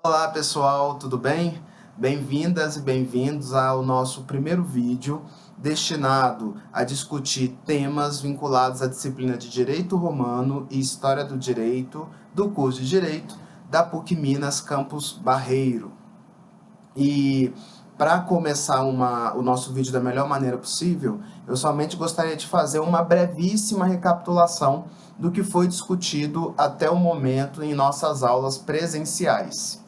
Olá pessoal, tudo bem? Bem-vindas e bem-vindos ao nosso primeiro vídeo destinado a discutir temas vinculados à disciplina de Direito Romano e História do Direito do curso de Direito da PUC Minas Campus Barreiro. E para começar o nosso vídeo da melhor maneira possível, eu somente gostaria de fazer uma brevíssima recapitulação do que foi discutido até o momento em nossas aulas presenciais.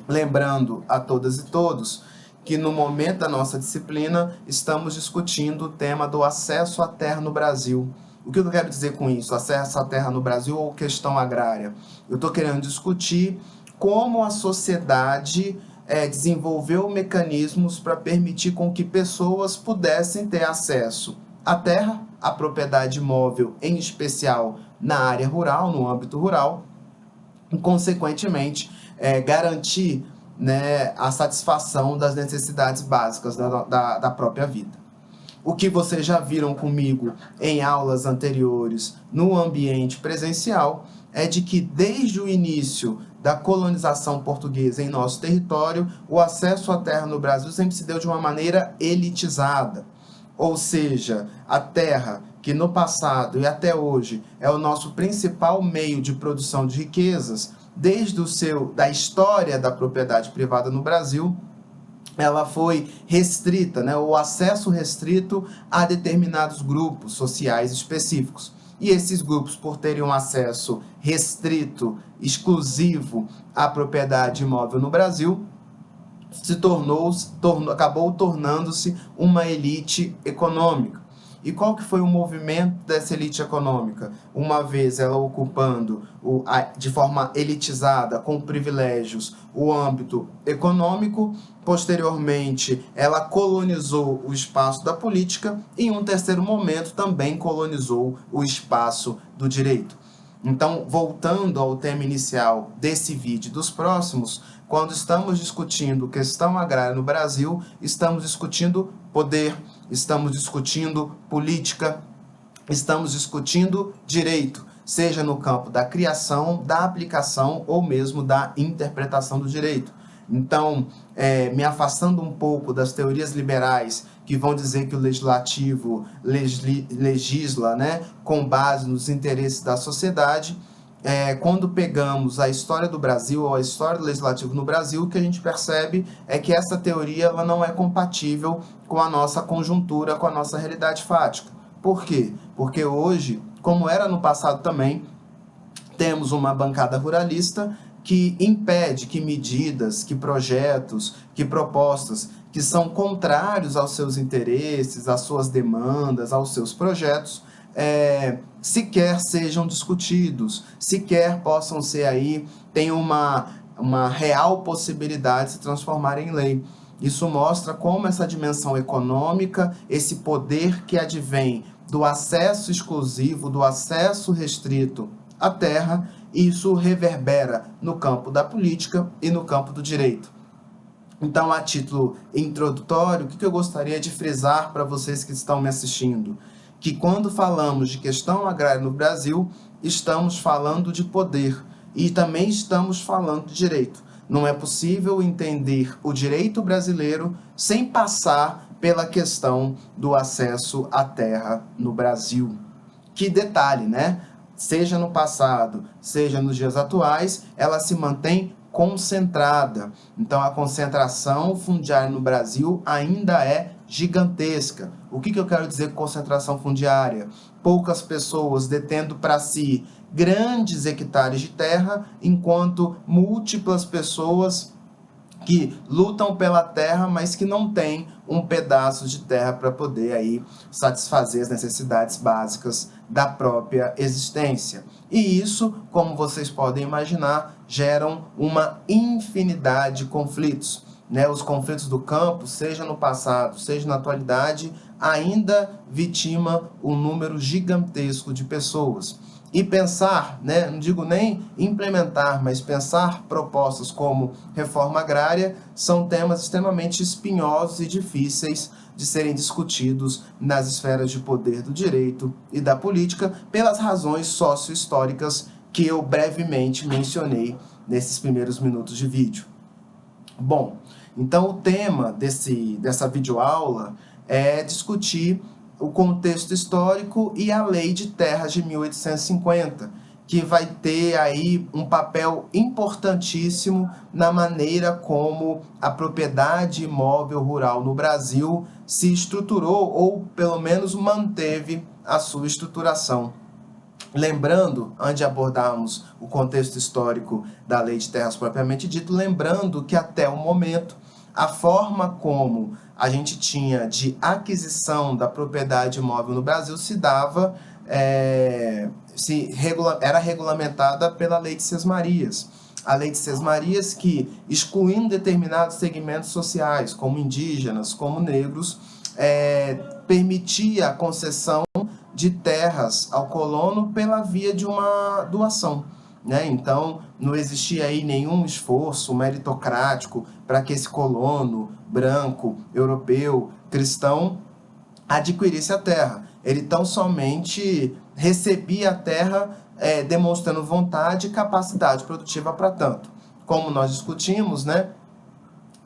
Lembrando a todas e todos que no momento da nossa disciplina estamos discutindo o tema do acesso à terra no Brasil. O que eu quero dizer com isso? Acesso à terra no Brasil ou questão agrária? Eu estou querendo discutir como a sociedade desenvolveu mecanismos para permitir com que pessoas pudessem ter acesso à terra, à propriedade imóvel, em especial na área rural, no âmbito rural, e, consequentemente, garantir, né, a satisfação das necessidades básicas da própria vida. O que vocês já viram comigo em aulas anteriores no ambiente presencial é de que desde o início da colonização portuguesa em nosso território, o acesso à terra no Brasil sempre se deu de uma maneira elitizada. Ou seja, a terra, que no passado e até hoje é o nosso principal meio de produção de riquezas, desde da história da propriedade privada no Brasil, ela foi restrita, né, o acesso restrito a determinados grupos sociais específicos. E esses grupos, por terem um acesso restrito, exclusivo à propriedade imóvel no Brasil, acabou tornando-se uma elite econômica. E qual que foi o movimento dessa elite econômica? Uma vez ela ocupando de forma elitizada, com privilégios, o âmbito econômico, posteriormente ela colonizou o espaço da política e em um terceiro momento também colonizou o espaço do direito. Então, voltando ao tema inicial desse vídeo e dos próximos, quando estamos discutindo questão agrária no Brasil, estamos discutindo poder, estamos discutindo política, estamos discutindo direito, seja no campo da criação, da aplicação ou mesmo da interpretação do direito. Então, me afastando um pouco das teorias liberais que vão dizer que o legislativo legisla, né, com base nos interesses da sociedade, quando pegamos a história do Brasil ou a história do legislativo no Brasil, o que a gente percebe é que essa teoria ela não é compatível com a nossa conjuntura, com a nossa realidade fática. Por quê? Porque hoje, como era no passado também, temos uma bancada ruralista que impede que medidas, que projetos, que propostas que são contrários aos seus interesses, às suas demandas, aos seus projetos, sequer sejam discutidos, sequer possam ser aí, tem uma real possibilidade de se transformar em lei. Isso mostra como essa dimensão econômica, esse poder que advém do acesso exclusivo, do acesso restrito à terra, isso reverbera no campo da política e no campo do direito. Então, a título introdutório, o que eu gostaria de frisar para vocês que estão me assistindo? Que quando falamos de questão agrária no Brasil, estamos falando de poder e também estamos falando de direito. Não é possível entender o direito brasileiro sem passar pela questão do acesso à terra no Brasil. Que detalhe, né? Seja no passado, seja nos dias atuais, ela se mantém concentrada. Então, a concentração fundiária no Brasil ainda é gigantesca. O que eu quero dizer com concentração fundiária? Poucas pessoas detendo para si grandes hectares de terra, enquanto múltiplas pessoas que lutam pela terra, mas que não têm um pedaço de terra para poder aí satisfazer as necessidades básicas da própria existência. E isso, como vocês podem imaginar, geram uma infinidade de conflitos. Né? Os conflitos do campo, seja no passado, seja na atualidade, ainda vitima um número gigantesco de pessoas. E pensar, né, não digo nem implementar, mas pensar propostas como reforma agrária são temas extremamente espinhosos e difíceis de serem discutidos nas esferas de poder do direito e da política pelas razões sócio-históricas que eu brevemente mencionei nesses primeiros minutos de vídeo. Bom, então o tema dessa videoaula é discutir o contexto histórico e a Lei de Terras de 1850, que vai ter aí um papel importantíssimo na maneira como a propriedade imóvel rural no Brasil se estruturou, ou pelo menos manteve a sua estruturação. Lembrando, antes de abordarmos o contexto histórico da Lei de Terras propriamente dito, lembrando que até o momento a forma como a gente tinha de aquisição da propriedade imóvel no Brasil se dava, era regulamentada pela Lei de Sesmarias. A Lei de Sesmarias que, excluindo determinados segmentos sociais, como indígenas, como negros, permitia a concessão de terras ao colono pela via de uma doação, né? Então, não existia aí nenhum esforço meritocrático para que esse colono branco, europeu, cristão, adquirisse a terra. Ele tão somente recebia a terra demonstrando vontade e capacidade produtiva para tanto. Como nós discutimos, né,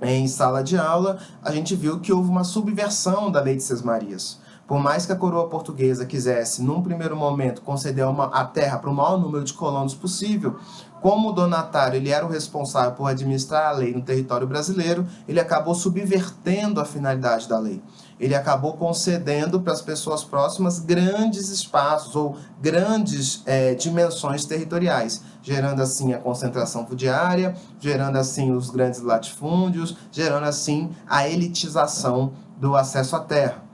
em sala de aula, a gente viu que houve uma subversão da Lei de Sesmarias. Por mais que a coroa portuguesa quisesse, num primeiro momento, conceder a terra para o maior número de colonos possível, como o donatário ele era o responsável por administrar a lei no território brasileiro, ele acabou subvertendo a finalidade da lei. Ele acabou concedendo para as pessoas próximas grandes espaços ou grandes dimensões territoriais, gerando assim a concentração fundiária, gerando assim os grandes latifúndios, gerando assim a elitização do acesso à terra.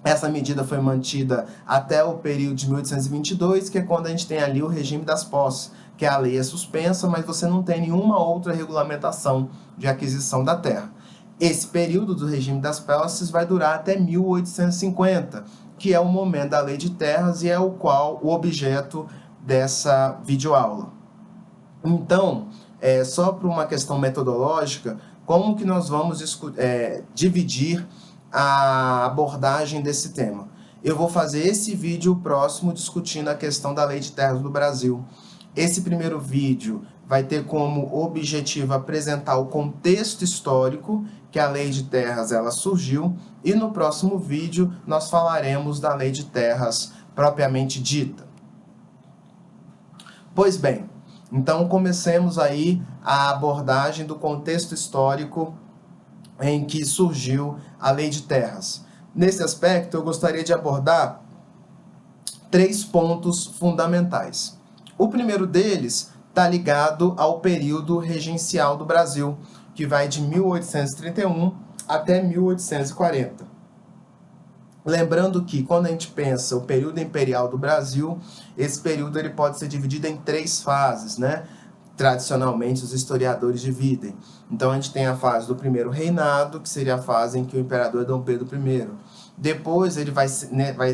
Essa medida foi mantida até o período de 1822, que é quando a gente tem ali o regime das posses, que a lei é suspensa, mas você não tem nenhuma outra regulamentação de aquisição da terra. Esse período do regime das posses vai durar até 1850, que é o momento da Lei de Terras e é o objeto dessa videoaula. Então, só por uma questão metodológica, como que nós vamos dividir a abordagem desse tema? Eu vou fazer esse vídeo próximo discutindo a questão da Lei de Terras do Brasil. Esse primeiro vídeo vai ter como objetivo apresentar o contexto histórico que a Lei de Terras ela surgiu, e no próximo vídeo nós falaremos da Lei de Terras propriamente dita. Pois bem, então comecemos aí a abordagem do contexto histórico em que surgiu a Lei de Terras. Nesse aspecto, eu gostaria de abordar 3 pontos fundamentais. O primeiro deles está ligado ao período regencial do Brasil, que vai de 1831 até 1840. Lembrando que, quando a gente pensa o período imperial do Brasil, esse período ele pode ser dividido em 3 fases, né? Tradicionalmente, os historiadores dividem. Então, a gente tem a fase do primeiro reinado, que seria a fase em que o imperador é Dom Pedro I. Depois, ele vai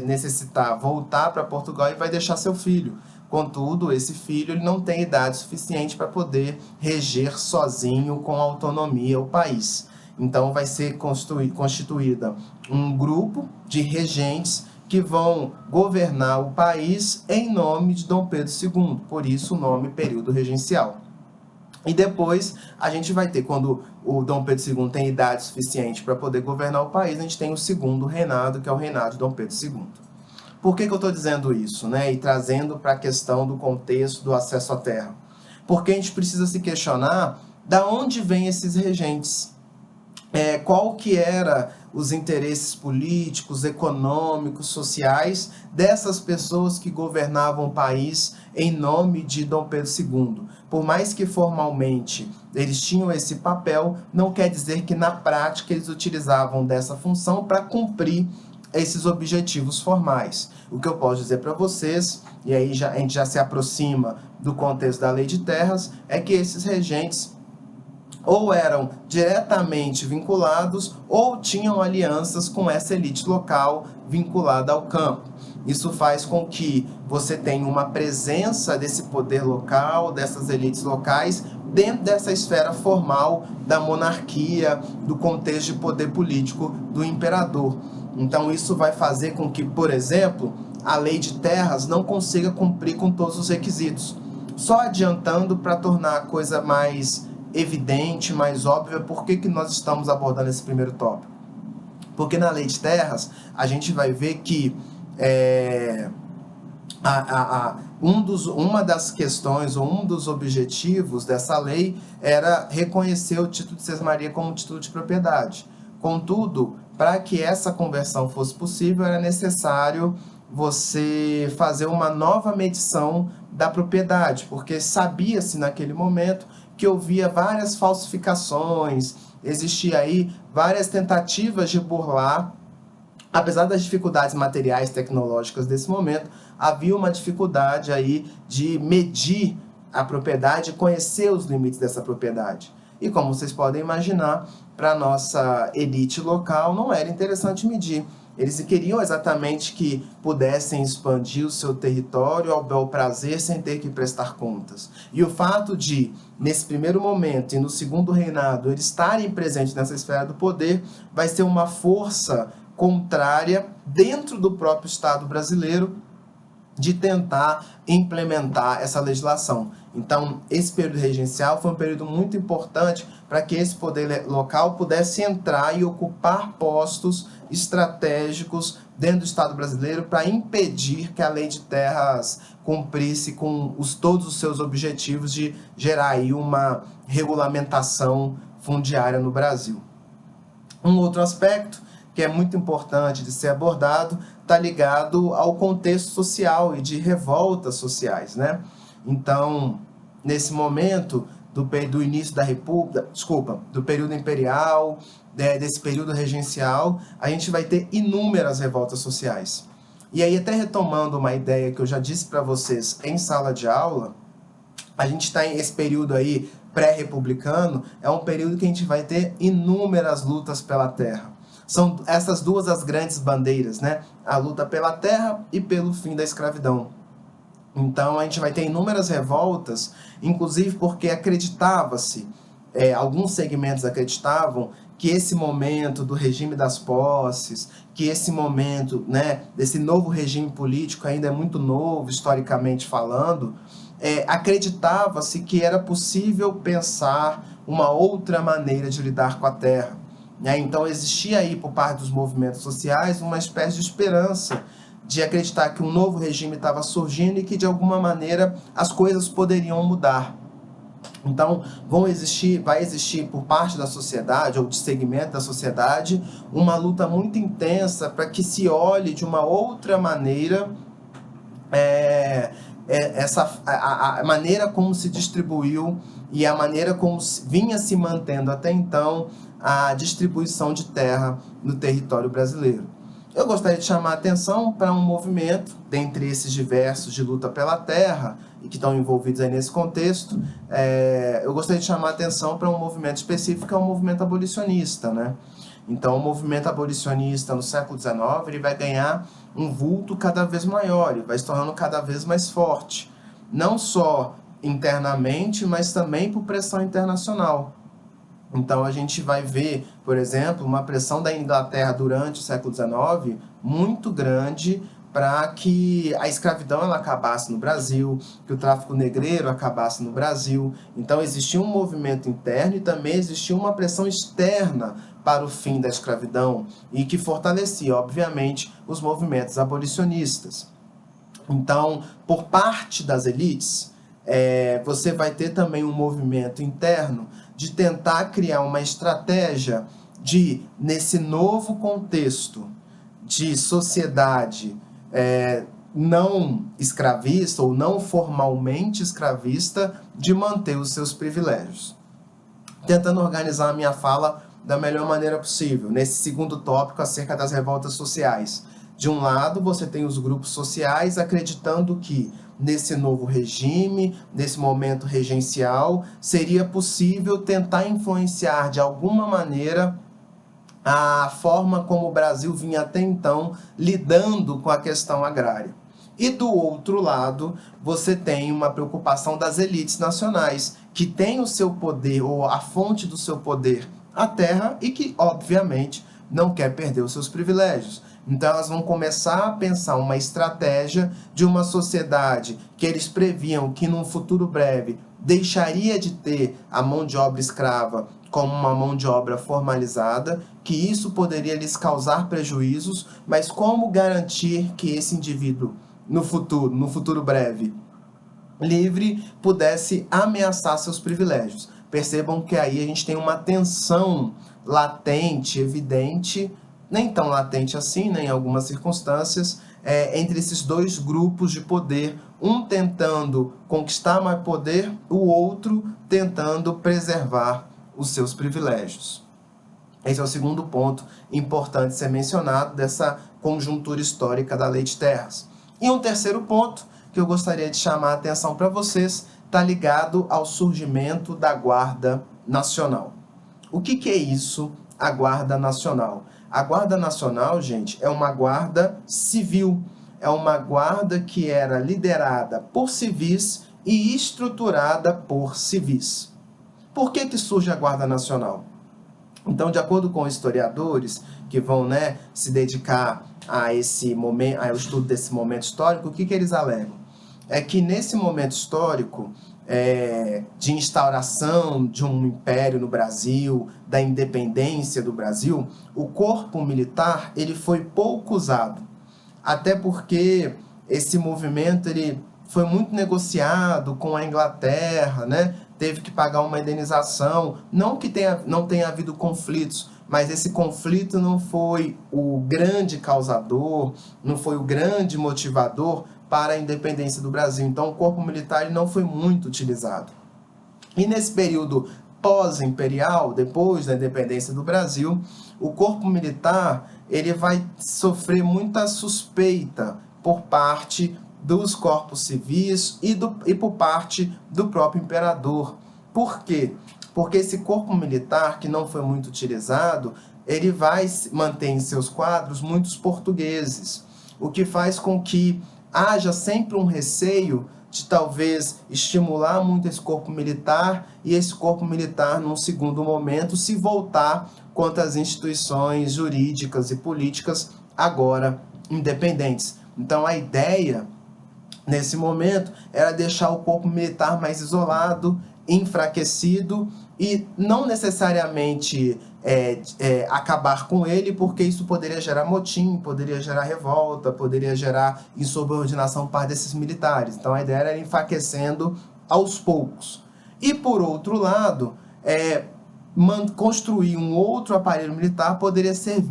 necessitar voltar para Portugal e vai deixar seu filho. Contudo, esse filho ele não tem idade suficiente para poder reger sozinho, com autonomia, o país. Então, vai ser constituída um grupo de regentes que vão governar o país em nome de Dom Pedro II, por isso o nome período regencial. E depois a gente vai ter, quando o Dom Pedro II tem idade suficiente para poder governar o país, a gente tem o segundo reinado, que é o reinado de Dom Pedro II. Por que eu estou dizendo isso, né? E trazendo para a questão do contexto do acesso à terra? Porque a gente precisa se questionar da onde vêm esses regentes. Qual que era os interesses políticos, econômicos, sociais dessas pessoas que governavam o país em nome de Dom Pedro II. Por mais que formalmente eles tinham esse papel, não quer dizer que na prática eles utilizavam dessa função para cumprir esses objetivos formais. O que eu posso dizer para vocês, e aí a gente já se aproxima do contexto da Lei de Terras, é que esses regentes ou eram diretamente vinculados ou tinham alianças com essa elite local vinculada ao campo. Isso faz com que você tenha uma presença desse poder local, dessas elites locais, dentro dessa esfera formal da monarquia, do contexto de poder político do imperador. Então isso vai fazer com que, por exemplo, a Lei de Terras não consiga cumprir com todos os requisitos. Só adiantando para tornar a coisa mais evidente, mais óbvia, por que nós estamos abordando esse primeiro tópico? Porque na Lei de Terras, a gente vai ver que uma das questões, ou um dos objetivos dessa lei era reconhecer o título de sesmaria como título de propriedade. Contudo, para que essa conversão fosse possível, era necessário você fazer uma nova medição da propriedade, porque sabia-se naquele momento que havia várias falsificações, existia aí várias tentativas de burlar. Apesar das dificuldades materiais tecnológicas desse momento, havia uma dificuldade aí de medir a propriedade, conhecer os limites dessa propriedade. E como vocês podem imaginar, para a nossa elite local não era interessante medir. Eles queriam exatamente que pudessem expandir o seu território ao bel prazer sem ter que prestar contas. E o fato de, nesse primeiro momento e no segundo reinado, eles estarem presentes nessa esfera do poder, vai ser uma força contrária dentro do próprio Estado brasileiro de tentar implementar essa legislação. Então, esse período regencial foi um período muito importante para que esse poder local pudesse entrar e ocupar postos estratégicos dentro do Estado brasileiro para impedir que a Lei de Terras cumprisse com todos os seus objetivos de gerar aí uma regulamentação fundiária no Brasil. Um outro aspecto que é muito importante de ser abordado, está ligado ao contexto social e de revoltas sociais, né? Então, nesse momento do início da República, do período imperial, desse período regencial, a gente vai ter inúmeras revoltas sociais. E aí, até retomando uma ideia que eu já disse para vocês em sala de aula, a gente está em esse período aí pré-republicano, é um período que a gente vai ter inúmeras lutas pela terra. São essas duas as grandes bandeiras, né? A luta pela terra e pelo fim da escravidão. Então, a gente vai ter inúmeras revoltas, inclusive porque acreditava-se, alguns segmentos acreditavam, que esse momento do regime das posses, que esse momento, né, desse novo regime político ainda é muito novo, historicamente falando, acreditava-se que era possível pensar uma outra maneira de lidar com a terra. Então existia aí por parte dos movimentos sociais uma espécie de esperança de acreditar que um novo regime estava surgindo e que de alguma maneira as coisas poderiam mudar. Então vai existir por parte da sociedade ou de segmento da sociedade uma luta muito intensa para que se olhe de uma outra maneira a maneira como se distribuiu e a maneira como vinha se mantendo até então a distribuição de terra no território brasileiro. Eu gostaria de chamar a atenção para um movimento, dentre esses diversos de luta pela terra, e que estão envolvidos aí nesse contexto, eu gostaria de chamar a atenção para um movimento específico, que é o movimento abolicionista, né? Então, o movimento abolicionista no século XIX ele vai ganhar um vulto cada vez maior, ele vai se tornando cada vez mais forte, não só internamente, mas também por pressão internacional. Então, a gente vai ver, por exemplo, uma pressão da Inglaterra durante o século XIX muito grande para que a escravidão ela acabasse no Brasil, que o tráfico negreiro acabasse no Brasil. Então, existia um movimento interno e também existia uma pressão externa para o fim da escravidão e que fortalecia, obviamente, os movimentos abolicionistas. Então, por parte das elites, você vai ter também um movimento interno de tentar criar uma estratégia de, nesse novo contexto de sociedade não escravista ou não formalmente escravista, de manter os seus privilégios. Tentando organizar a minha fala da melhor maneira possível, nesse segundo tópico acerca das revoltas sociais. De um lado, você tem os grupos sociais acreditando que, nesse novo regime, nesse momento regencial, seria possível tentar influenciar de alguma maneira a forma como o Brasil vinha até então lidando com a questão agrária. E do outro lado, você tem uma preocupação das elites nacionais, que têm o seu poder, ou a fonte do seu poder, a terra, e que, obviamente, não quer perder os seus privilégios. Então elas vão começar a pensar uma estratégia de uma sociedade que eles previam que num futuro breve deixaria de ter a mão de obra escrava como uma mão de obra formalizada, que isso poderia lhes causar prejuízos, mas como garantir que esse indivíduo no futuro breve, livre, pudesse ameaçar seus privilégios. Percebam que aí a gente tem uma tensão latente, evidente, nem tão latente assim, né, em algumas circunstâncias, entre esses dois grupos de poder, um tentando conquistar mais poder, o outro tentando preservar os seus privilégios. Esse é o segundo ponto importante ser mencionado dessa conjuntura histórica da Lei de Terras. E um terceiro ponto que eu gostaria de chamar a atenção para vocês está ligado ao surgimento da Guarda Nacional. O que é isso, a Guarda Nacional? A Guarda Nacional, gente, é uma guarda civil, é uma guarda que era liderada por civis e estruturada por civis. Por que surge a Guarda Nacional? Então, de acordo com historiadores que vão, se dedicar a esse momento, ao estudo desse momento histórico, o que eles alegam? É que nesse momento histórico de instauração de um império no Brasil, da independência do Brasil, o corpo militar ele foi pouco usado. Até porque esse movimento ele foi muito negociado com a Inglaterra, teve que pagar uma indenização. Não que não tenha havido conflitos, mas esse conflito não foi o grande causador, não foi o grande motivador para a independência do Brasil. Então, o corpo militar ele não foi muito utilizado. E nesse período pós-imperial, depois da independência do Brasil, o corpo militar ele vai sofrer muita suspeita por parte dos corpos civis e por parte do próprio imperador. Por quê? Porque esse corpo militar, que não foi muito utilizado, ele vai manter em seus quadros muitos portugueses, o que faz com que haja sempre um receio de talvez estimular muito esse corpo militar e esse corpo militar, num segundo momento, se voltar contra as instituições jurídicas e políticas agora independentes. Então, a ideia, nesse momento, era deixar o corpo militar mais isolado, enfraquecido e não necessariamente acabar com ele, porque isso poderia gerar motim, poderia gerar revolta, poderia gerar insubordinação para desses militares. Então a ideia era enfraquecendo aos poucos. E por outro lado, construir um outro aparelho militar poderia ser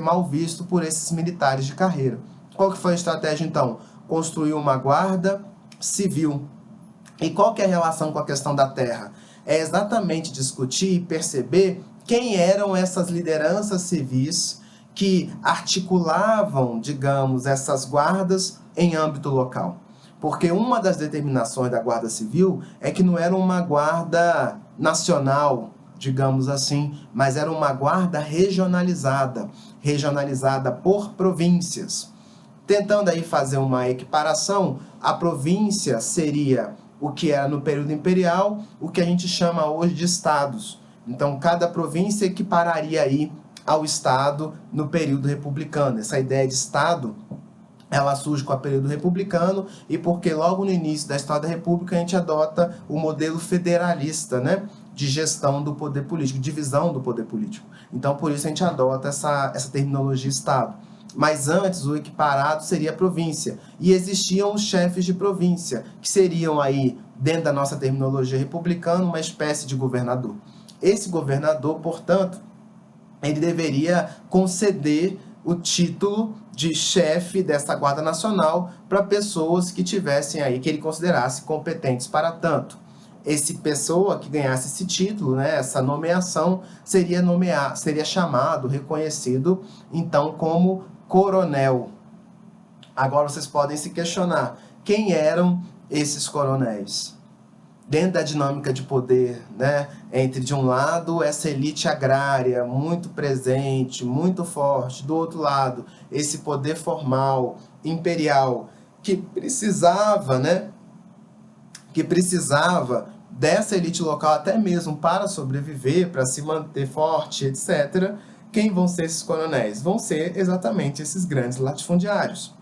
mal visto por esses militares de carreira. Qual que foi a estratégia então? Construir uma guarda civil. E qual que é a relação com a questão da terra? É exatamente discutir e perceber quem eram essas lideranças civis que articulavam, digamos, essas guardas em âmbito local. Porque uma das determinações da Guarda Civil é que não era uma guarda nacional, digamos assim, mas era uma guarda regionalizada por províncias. Tentando aí fazer uma equiparação, a província seria o que era no período imperial, o que a gente chama hoje de estados. Então, cada província equipararia aí ao estado no período republicano. Essa ideia de estado, ela surge com o período republicano e porque logo no início da história da república a gente adota o modelo federalista, de gestão do poder político, divisão do poder político. Então, por isso a gente adota essa terminologia estado. Mas antes, o equiparado seria a província. E existiam os chefes de província, que seriam aí, dentro da nossa terminologia republicana, uma espécie de governador. Esse governador, portanto, ele deveria conceder o título de chefe dessa Guarda Nacional para pessoas que tivessem aí, que ele considerasse competentes para tanto. Essa pessoa que ganhasse esse título, essa nomeação, seria chamado, reconhecido, então, como coronel. Agora vocês podem se questionar, quem eram esses coronéis? Dentro da dinâmica de poder, entre, de um lado, essa elite agrária muito presente, muito forte, do outro lado, esse poder formal, imperial, que precisava dessa elite local até mesmo para sobreviver, para se manter forte, etc. Quem vão ser esses coronéis? Vão ser exatamente esses grandes latifundiários.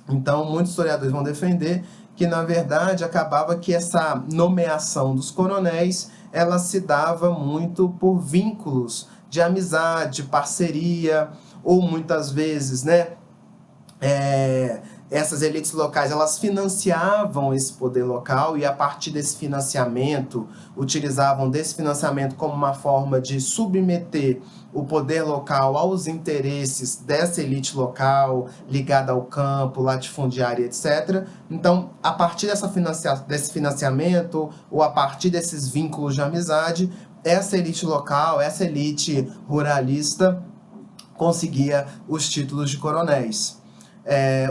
Então, muitos historiadores vão defender que, na verdade, acabava que essa nomeação dos coronéis, ela se dava muito por vínculos de amizade, parceria, ou muitas vezes, né, essas elites locais, elas financiavam esse poder local e, a partir desse financiamento, utilizavam desse financiamento como uma forma de submeter o poder local aos interesses dessa elite local, ligada ao campo, latifundiária, etc. Então, a partir desse financiamento, ou a partir desses vínculos de amizade, essa elite local, essa elite ruralista, conseguia os títulos de coronéis.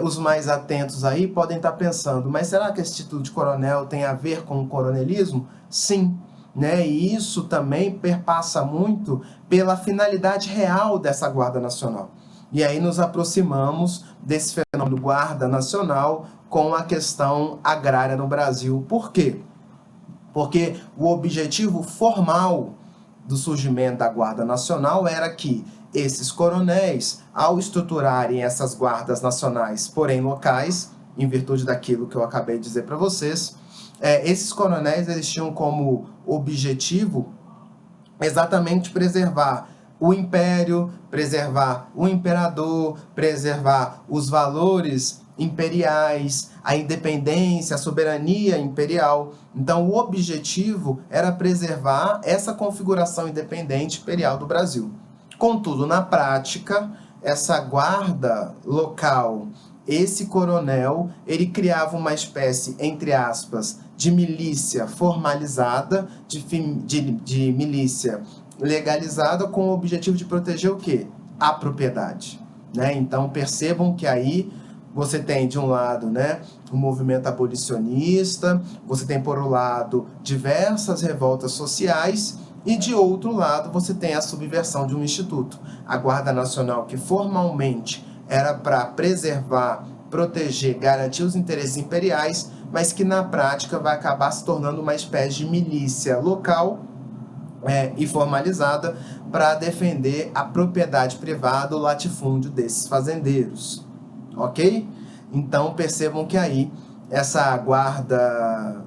Os mais atentos aí podem estar pensando, mas será que esse título de coronel tem a ver com o coronelismo? Sim, né? E isso também perpassa muito pela finalidade real dessa Guarda Nacional. E aí nos aproximamos desse fenômeno Guarda Nacional com a questão agrária no Brasil. Por quê? Porque o objetivo formal do surgimento da Guarda Nacional era que esses coronéis, ao estruturarem essas guardas nacionais, porém locais, em virtude daquilo que eu acabei de dizer para vocês, esses coronéis eles tinham como objetivo exatamente preservar o império, preservar o imperador, preservar os valores imperiais, a independência, a soberania imperial. Então, o objetivo era preservar essa configuração independente imperial do Brasil. Contudo, na prática, essa guarda local, esse coronel, ele criava uma espécie, entre aspas, de milícia formalizada, de milícia legalizada, com o objetivo de proteger o quê? A propriedade. Né? Então, percebam que aí você tem, de um lado, né, o movimento abolicionista, você tem, por um lado, diversas revoltas sociais, e, de outro lado, você tem a subversão de um instituto. A Guarda Nacional, que formalmente era para preservar, proteger, garantir os interesses imperiais, mas que, na prática, vai acabar se tornando uma espécie de milícia local e formalizada para defender a propriedade privada, o latifúndio desses fazendeiros. Ok? Então, percebam que aí essa guarda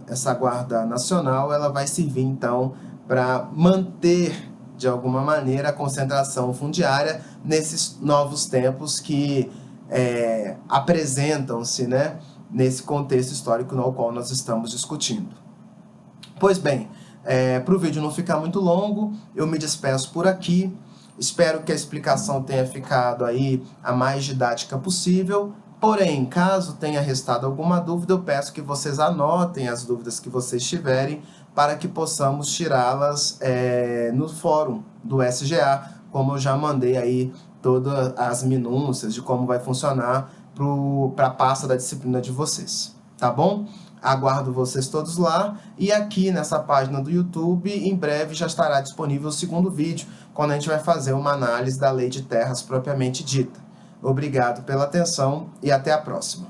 nacional, ela vai servir, então, para manter, de alguma maneira, a concentração fundiária nesses novos tempos que apresentam-se, né, nesse contexto histórico no qual nós estamos discutindo. Pois bem, para o vídeo não ficar muito longo, eu me despeço por aqui. Espero que a explicação tenha ficado aí a mais didática possível. Porém, caso tenha restado alguma dúvida, eu peço que vocês anotem as dúvidas que vocês tiverem para que possamos tirá-las no fórum do SGA, como eu já mandei aí todas as minúcias de como vai funcionar para a pasta da disciplina de vocês. Tá bom? Aguardo vocês todos lá, e aqui nessa página do YouTube, em breve já estará disponível o segundo vídeo, quando a gente vai fazer uma análise da Lei de Terras propriamente dita. Obrigado pela atenção e até a próxima.